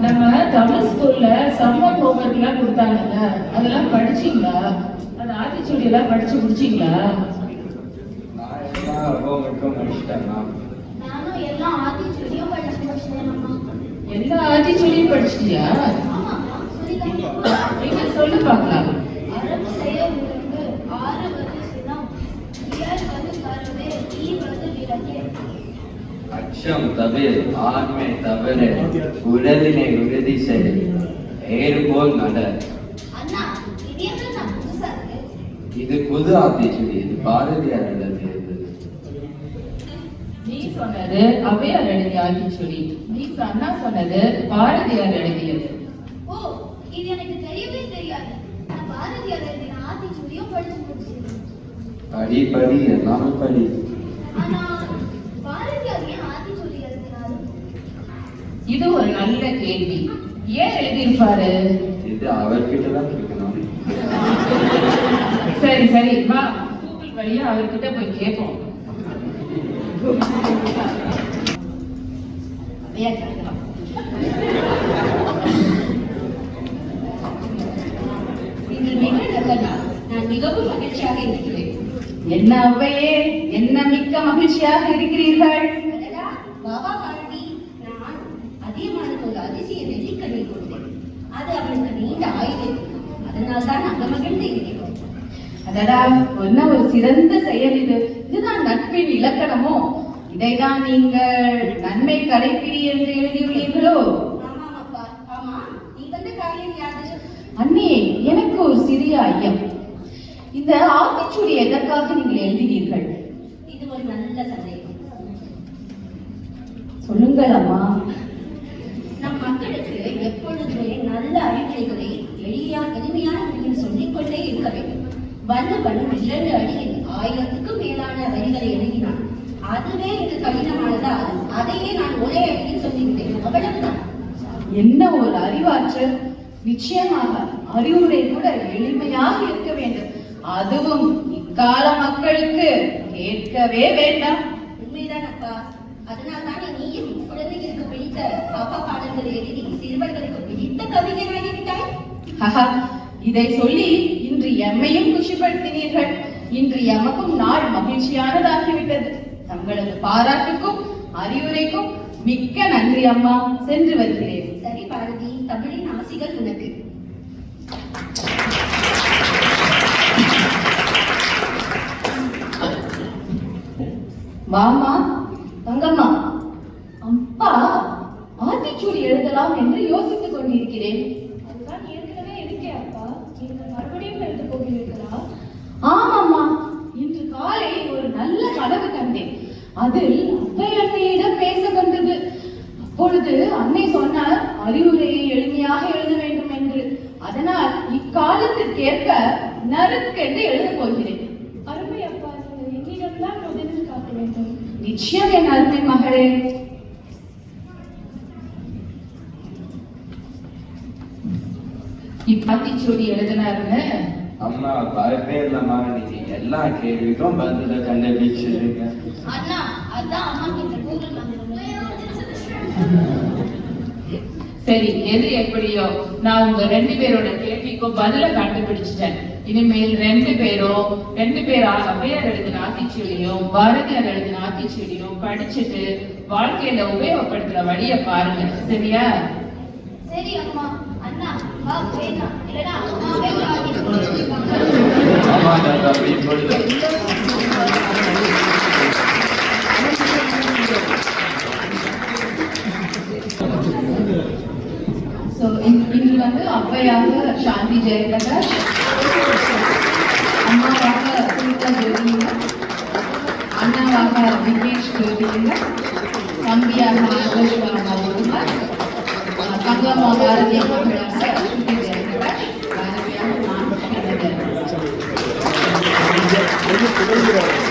நம்ம தமிழ் ஸ்கூல்ல summer homework எல்லாம் கொடுத்தாங்கல்ல, அதெல்லாம் படிச்சீங்களா? அந்த ஆத்திச்சூடி எல்லாம் படிச்சு முடிச்சீங்களா? நானும் எல்லா ஆத்திச்சூடியும் படிச்சு முடிச்சிட்டேன். எல்லா ஆத்திச்சூடியும் படிச்சிட்டியா? நீங்க சொல்லு பார்க்கலாம். அரபு செய்ய விருந்து, ஆறு வந்து சினம், இயல் வந்து கருவே, ஈ வந்து விளக்கே. அச்சம் தவிர, ஆண்மை தவிர, உடலினை உறுதி செய், ஏறு போல் நட. அண்ணா, இது என்ன புதுசா இருக்கு? இது புது ஆத்திச்சூடி, இது பாரதியார் எழுதியது. நீ சொன்னது ஔவையார் எழுதிய ஆத்திச்சூடி, நீ அண்ணா சொன்னது பாரதியார் எழுதியது. ஓ, இது எனக்கு தெரியவே தெரியாது. நான் பாரதியார் எழுதின ஆத்திச்சூடியும் படிச்சு முடிச்சிட்டேன். படி படி எல்லாமே படி. ஆனா பாரதியார் ஏன் ஆத்திச்சூடி எழுதினாரு? இது ஒரு நல்ல கேள்வி. ஏன் எழுதியிருப்பாரு? இது அவர்கிட்ட தான் கேட்கணும். சரி சரி, வா கூகுள் வழியா அவர்கிட்ட போய் கேட்போம். நான் மிகவும் மகிழ்ச்சியாக இருக்கிறேன். என்ன அவ்வையே, என்ன மிக்க மகிழ்ச்சியாக இருக்கிறீர்கள்? பாபா பாரதி, நான் அதிகமானுக்கு ஒரு அதிசய நெல்லிக்கனி கொடுத்தேன். அது அவனுக்கு நீண்ட ஆயுதம், அதனால் தான் நாங்கள் மகிழ்ந்து இருக்கிறோம். அதடா, என்ன ஒரு சிறந்த செயல் இது. இதுதான் நட்பின் இலக்கணமோ? இதைதான் நீங்கள் நன்மை கடைப்பிடி என்று எழுதியுள்ளீர்களோ? ஆமாம் அப்பா, ஆமா. நீ வந்த காரியம் யாது? அண்ணே, எனக்கு ஒரு சிறிய ஐயம். இந்த ஆத்திச்சூடி எதற்காக நீங்கள் எழுதினீர்கள்? இது ஒரு நல்ல சந்தேகம். சொல்லுங்கள் அம்மா. நம் மக்களுக்கு எப்பொழுதுமே நல்ல அறிவுரைகளை எளிமையான முறையில் சொல்லிக்கொண்டே இருக்க வேண்டும். வல்லவன் 2 அடியில் 1000க்கும் மேலான வரிகளை எழுதினான். அதுவே எனக்கு கடினமானதால் அதையே நான் ஒரே அடியில் சொல்லிவிட்டேன். அவ்வளவுதான். என்ன ஒரு அறிவாற்றல்! நிச்சயமாக அறிவுரை கூட எளிமையாக இருக்க வேண்டும். அதுவும் இக்கால மக்களுக்கு கேட்கவே வேண்டாம். உண்மைதான் அப்பா. அதனால் தானே நீயும் குழந்தைகளுக்கு பிடித்த பாப்பா பாடல்களை எழுதி சிறுவர்களுக்கு பிடித்த கவிஞராகிவிட்டாய். இதை சொல்லி இன்று எம்மையும் குஷிப்படுத்தினீர்கள். இன்று எமக்கும் நாள் மகிழ்ச்சியானதாகிவிட்டது. தங்களது பாராட்டுக்கும் அறிவுரைக்கும் மிக்க நன்றி அம்மா. சென்று வருகிறேன். சரி பாரதி, தமிழின் ஆசிகள் உனக்கு. மாமா, தங்கம்மா, அப்பா ஆத்திச்சூடி எழுதலாம் என்று யோசித்துக் கொண்டிருக்கிறேன். அதுதான் ஏற்கனவே இருக்கே அப்பா. நீங்கள் மறுபடியும் எழுத போகிறீர்களா? ஆமாம்மா, இன்று காலை ஒரு நல்ல கனவு கண்டேன். அதில் அத்தை அன்னையிடம் பேச வந்தது. அப்பொழுது அன்னை சொன்னார், அறிவுரையை எளிமையாக எழுத வேண்டும் என்று. அதனால் இக்காலத்திற்கேற்ப நறுக்கென்று எழுதப் போகிறேன். அருமை அப்பா, நீங்கள் என்னிடம்தான் முதலில் காட்ட வேண்டும். நிச்சயம் என் அருமை மகளே. இப்பாத்திச்சூடி எழுதினாருன்னு அம்மா பயப்பே இல்லம்மா, நீங்க எல்லா கேள்விக்கும் பதில கண்டுபிடிச்சிருங்க. அண்ணா, அதான் அம்மா கிட்ட கூகுள் வந்துருங்க. சரி, எது எப்படியோ நான் உங்க 2 பேரோட கேள்விக்கும் பதில கண்டுபிடிச்சிட்டேன். இனிமேல் 2 பேரும் ஔவையார் எழுதின ஆத்திச்சூடியும் பாரதியார் எழுதின ஆத்திச்சூடியும் படிச்சுட்டு வாழ்க்கையில உபயோகப்படுத்துற வழிய பாருங்க. சரியா? சரி அம்மா. அண்ணா வா, வேணாம் இல்லனா அம்மாவே ஆமா தாத்தா, வீட்டோட இன்று வந்து ஔவையாக சாந்தி ஜெயபிரகாஷ், அம்மாவாக சுனிதா ஜோதிலிங்க, அண்ணாவாக விக்னேஷ் ஜோதிலிங்க, தம்பியாக ஆதர்ஷ்வாக மோகன்குமார், தங்கம்மா பாரதிய மகளாக ஸ்ருதி ஜெயபிரகாஷ், பாரதியாக நான் ஸ்ரீதர்.